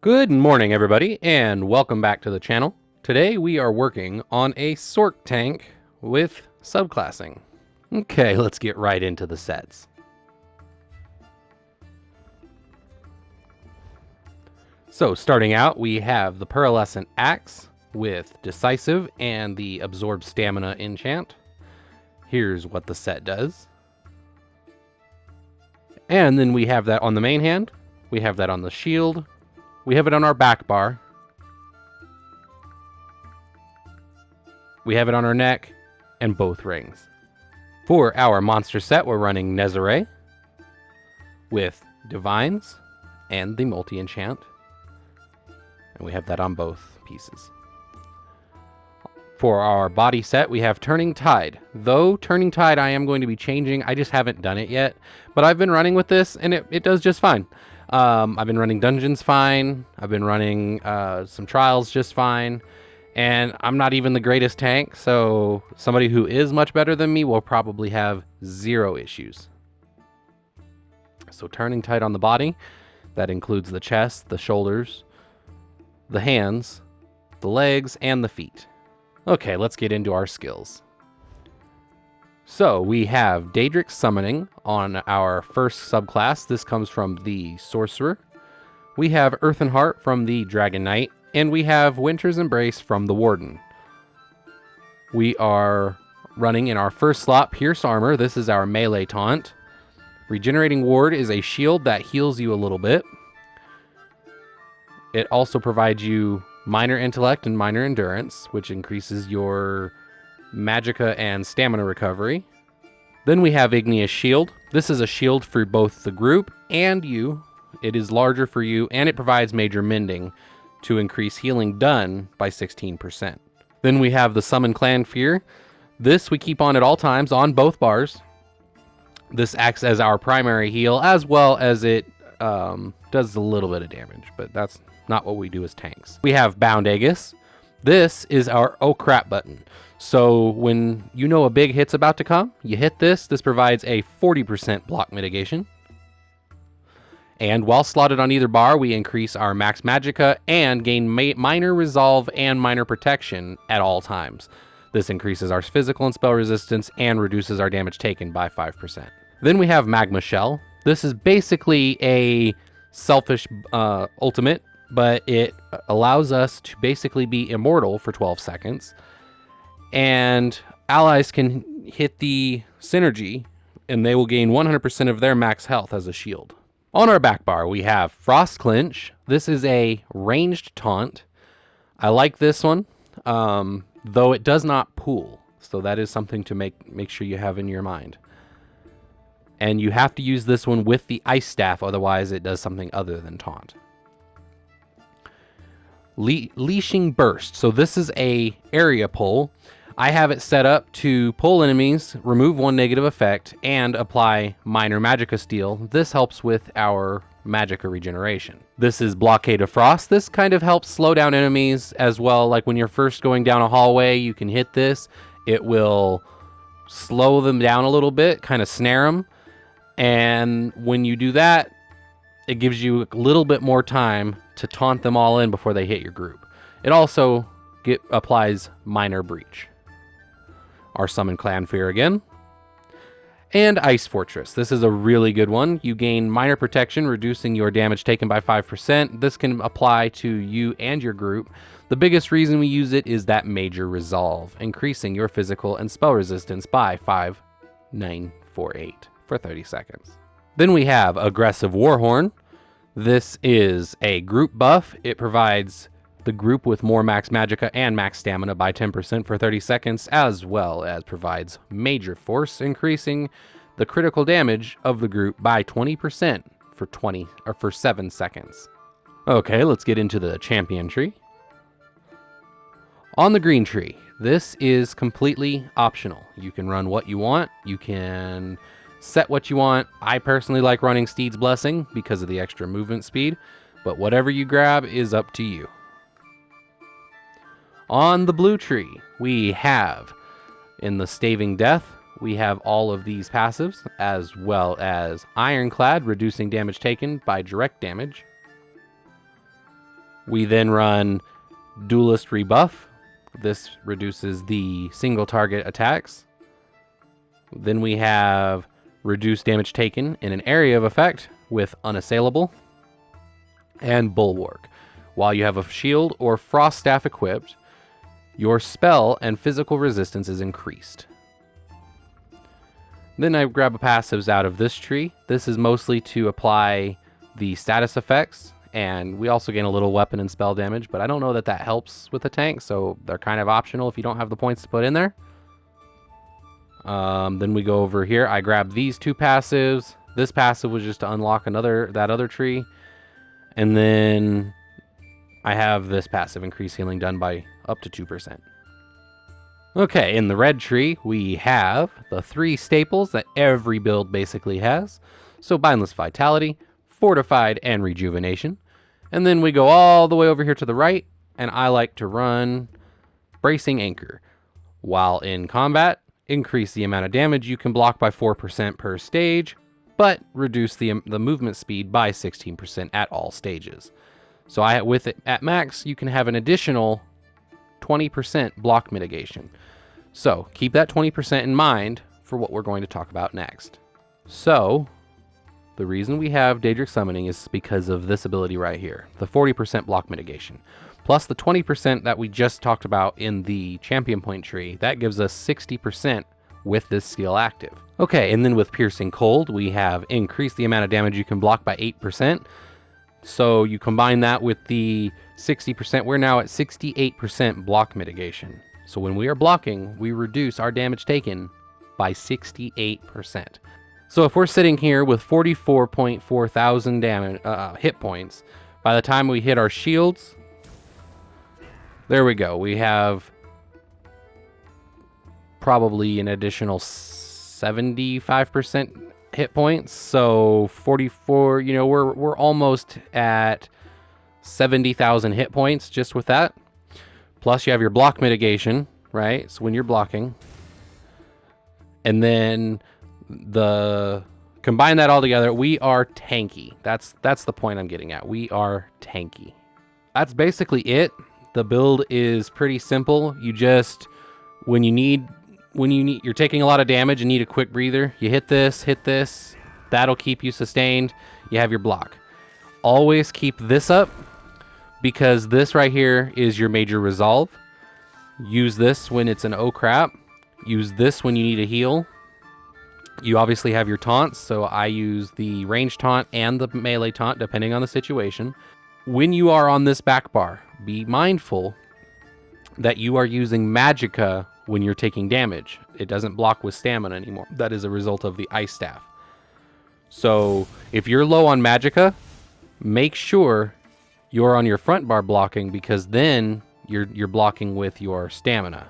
Good morning, everybody, and welcome back to the channel. Today we are working on a Sorc tank with subclassing. Okay, let's get right into the sets. So starting out, we have the Pearlescent Axe with Decisive and the Absorb Stamina enchant. Here's what the set does. And then we have that on the main hand, we have that on the shield, we have it on our back bar, we have it on our neck, and both rings. For our monster set, we're running Nezare with Divines and the multi-enchant. And we have that on both pieces. For our body set, we have Turning Tide. Though Turning Tide I am going to be changing, I just haven't done it yet. But I've been running with this, and it does just fine. I've been running dungeons fine. I've been running some trials just fine. And I'm not even the greatest tank, so somebody who is much better than me will probably have zero issues. So Turning Tide on the body, that includes the chest, the shoulders, the hands, the legs, and the feet. Okay, let's get into our skills. So we have Daedric Summoning on our first subclass. This comes from the Sorcerer. We have Earthen Heart from the Dragonknight, and we have Winter's Embrace from the Warden. We are running in our first slot Pierce Armor. This is our melee taunt. Regenerating Ward is a shield that heals you a little bit. It also provides you Minor Intellect and Minor Endurance, which increases your magicka and stamina recovery. Then we have Igneous Shield. This is a shield for both the group and you. It is larger for you, and it provides Major Mending to increase healing done by 16%. Then we have the Summon Clan Fear. This we keep on at all times on both bars. This acts as our primary heal, as well as it does a little bit of damage, but that's not what we do as tanks. We have Bound Aegis. This is our oh crap button. So when you know a big hit's about to come, you hit this. This provides a 40% block mitigation. And while slotted on either bar, we increase our max magicka and gain minor resolve and minor protection at all times. This increases our physical and spell resistance and reduces our damage taken by 5%. Then we have Magma Shell. This is basically a selfish ultimate, but it allows us to basically be immortal for 12 seconds. And allies can hit the synergy, and they will gain 100% of their max health as a shield. On our back bar, we have Frost Clinch. This is a ranged taunt. I like this one, though it does not pool. So that is something to make sure you have in your mind. And you have to use this one with the Ice Staff, otherwise it does something other than taunt. Leashing Burst. So this is a area pull. I have it set up to pull enemies, remove one negative effect, and apply minor magicka steal. This helps with our magicka regeneration. This is Blockade of Frost. This kind of helps slow down enemies as well. Like when you're first going down a hallway, you can hit this. It will slow them down a little bit, kind of snare them. And when you do that, it gives you a little bit more time to taunt them all in before they hit your group. It also applies Minor Breach. Our Summon Clan Fear again. And Ice Fortress. This is a really good one. You gain minor protection, reducing your damage taken by 5%. This can apply to you and your group. The biggest reason we use it is that Major Resolve, increasing your physical and spell resistance by 5, 9, 4, 8 for 30 seconds. Then we have Aggressive Warhorn. This is a group buff. It provides the group with more max magicka and max stamina by 10% for 30 seconds, as well as provides Major Force, increasing the critical damage of the group by 20% for 7 seconds. Okay, let's get into the champion tree. On the green tree, this is completely optional. You can run what you want. You can set what you want. I personally like running Steed's Blessing because of the extra movement speed, but whatever you grab is up to you. On the blue tree, we have, in the Staving Death, we have all of these passives, as well as Ironclad, reducing damage taken by direct damage. We then run Duelist Rebuff. This reduces the single target attacks. Then we have Reduce Damage Taken in an area of effect with Unassailable. And Bulwark. While you have a shield or frost staff equipped, your spell and physical resistance is increased. Then I grab a passives out of this tree. This is mostly to apply the status effects, and we also gain a little weapon and spell damage, but I don't know that that helps with the tank, so they're kind of optional if you don't have the points to put in there. Then we go over here. I grab these two passives. This passive was just to unlock that other tree. And then I have this passive, increase healing done by up to 2%. Okay, in the red tree, we have the 3 staples that every build basically has. So Boundless Vitality, Fortified, and Rejuvenation. And then we go all the way over here to the right, and I like to run Bracing Anchor. While in combat, increase the amount of damage you can block by 4% per stage, but reduce the movement speed by 16% at all stages. So with it at max, you can have an additional 20% block mitigation. So keep that 20% in mind for what we're going to talk about next. So the reason we have Daedric Summoning is because of this ability right here, the 40% block mitigation. Plus the 20% that we just talked about in the champion point tree, that gives us 60% with this skill active. Okay, and then with Piercing Cold, we have increased the amount of damage you can block by 8%. So you combine that with the 60%, we're now at 68% block mitigation. So when we are blocking, we reduce our damage taken by 68%. So if we're sitting here with 44.4 thousand hit points, by the time we hit our shields, there we go. We have probably an additional 75% hit points. So 44, we're almost at 70,000 hit points just with that. Plus you have your block mitigation, right? So when you're blocking, and then combine that all together, we are tanky. That's the point I'm getting at. We are tanky. That's basically it. The build is pretty simple. You just, when you're taking a lot of damage and need a quick breather, you hit this, that'll keep you sustained. You have your block. Always keep this up, because this right here is your major resolve. Use this when it's an oh crap. Use this when you need a heal. You obviously have your taunts, so I use the range taunt and the melee taunt depending on the situation. When you are on this back bar, be mindful that you are using magicka when you're taking damage. It doesn't block with stamina anymore. That is a result of the ice staff. So if you're low on magicka, make sure you're on your front bar blocking, because then you're blocking with your stamina.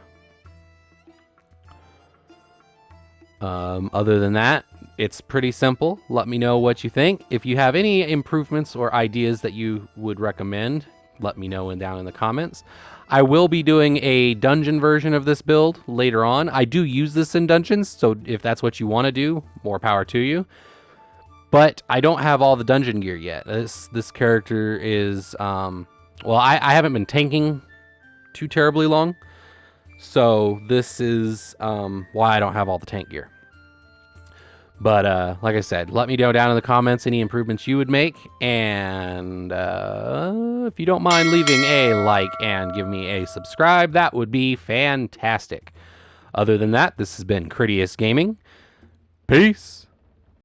Other than that, it's pretty simple. Let me know what you think. If you have any improvements or ideas that you would recommend, let me know down in the comments. I will be doing a dungeon version of this build later on. I do use this in dungeons, so if that's what you want to do, more power to you. But I don't have all the dungeon gear yet. This character is, well, I haven't been tanking too terribly long. So this is why I don't have all the tank gear. But like I said, let me know down in the comments any improvements you would make. And if you don't mind leaving a like and give me a subscribe, that would be fantastic. Other than that, this has been Critius Gaming. Peace.